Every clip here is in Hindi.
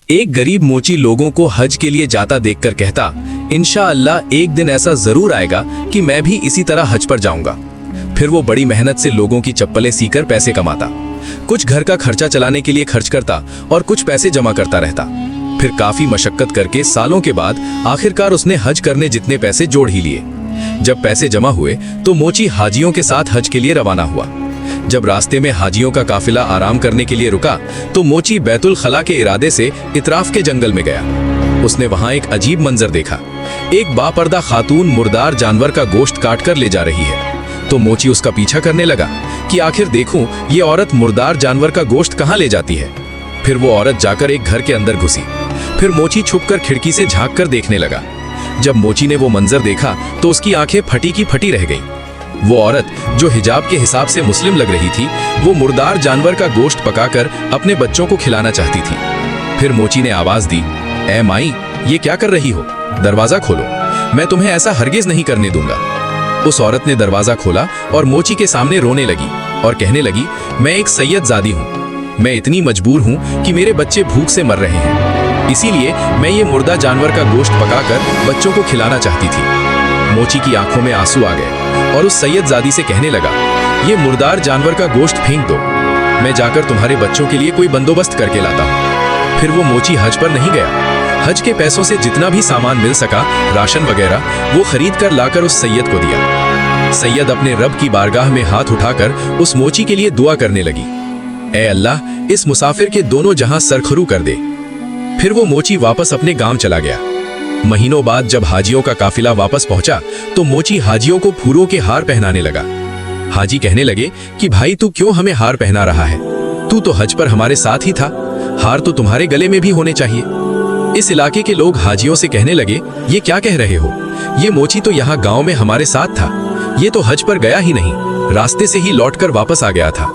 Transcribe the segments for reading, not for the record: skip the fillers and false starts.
एक गरीब मोची लोगों को हज के लिए जाता देखकर कहता, इंशाअल्लाह एक दिन ऐसा जरूर आएगा कि मैं भी इसी तरह हज पर जाऊंगा। फिर वो बड़ी मेहनत से लोगों की चप्पलें सीकर पैसे कमाता, कुछ घर का खर्चा चलाने के लिए खर्च करता और कुछ पैसे जमा करता रहता। फिर काफी मशक्कत करके सालों के बाद आखिरकार उसने हज करने जितने पैसे जोड़ ही लिए। जब पैसे जमा हुए तो मोची हाजियों के साथ हज के लिए रवाना हुआ। जब रास्ते में हाजियों का काफिला आराम करने के लिए रुका तो मोची बैतुल खला के इरादे से इतराफ के जंगल में गया। उसने वहां एक अजीब मंजर देखा। एक बापर्दा खातून मुर्दार जानवर का गोश्त काट कर ले जा रही है। तो मोची उसका पीछा करने लगा कि आखिर देखूं ये औरत मुर्दार जानवर का गोश्त कहां ले जाती है। फिर वो औरत जाकर एक घर के अंदर घुसी। फिर मोची छुपकर खिड़की से झांक कर देखने लगा। जब मोची ने वो मंजर देखा तो उसकी आंखें फटी की फटी रह गईं। वो औरत जो हिजाब के हिसाब से मुस्लिम लग रही थी, वो मुर्दार जानवर का गोश्त पकाकर अपने बच्चों को खिलाना चाहती थी। फिर मोची ने आवाज दी, ए माई, ये क्या कर रही हो? दरवाजा खोलो, मैं तुम्हें ऐसा हरगिज नहीं करने दूंगा। उस औरत ने दरवाजा खोला और मोची के सामने रोने लगी और कहने लगी, मैं एक सैयदजादी हूँ। मैं इतनी मजबूर हूँ कि मेरे बच्चे भूख से मर रहे हैं, इसीलिए मैं ये मुर्दा जानवर का गोश्त पकाकर बच्चों को खिलाना चाहती थी। मोची की आंखों में आंसू आ गए और उस सैयदजादी से कहने लगा, ये मुर्दार जानवर का गोश्त फेंक दो, मैं जाकर तुम्हारे बच्चों के लिए कोई बंदोबस्त करके लाता हूँ। फिर वो मोची हज पर नहीं गया। हज के पैसों से जितना भी सामान मिल सका, राशन वगैरह, वो खरीद कर लाकर उस सैयद को दिया। सैयद अपने रब की बारगाह में हाथ उठाकर उस मोची के लिए दुआ करने लगी, ए अल्लाह, इस मुसाफिर के दोनों जहां सरखरू कर दे। फिर वो मोची वापस अपने गांव चला गया। महीनों बाद जब हाजियों का काफिला वापस पहुंचा तो मोची हाजियों को फूलों के हार पहनाने लगा। हाजी कहने लगे कि भाई तू क्यों हमें हार पहना रहा है? तू तो हज पर हमारे साथ ही था, हार तो तुम्हारे गले में भी होने चाहिए। इस इलाके के लोग हाजियों से कहने लगे, ये क्या कह रहे हो? ये मोची तो यहाँ गांव में हमारे साथ था, ये तो हज पर गया ही नहीं, रास्ते से ही लौटकर वापस आ गया था।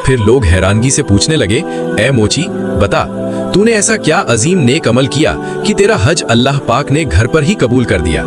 फिर लोग हैरानगी से पूछने लगे, ए मोची, बता तूने ऐसा क्या अजीम नेक अमल किया कि तेरा हज अल्लाह पाक ने घर पर ही कबूल कर दिया?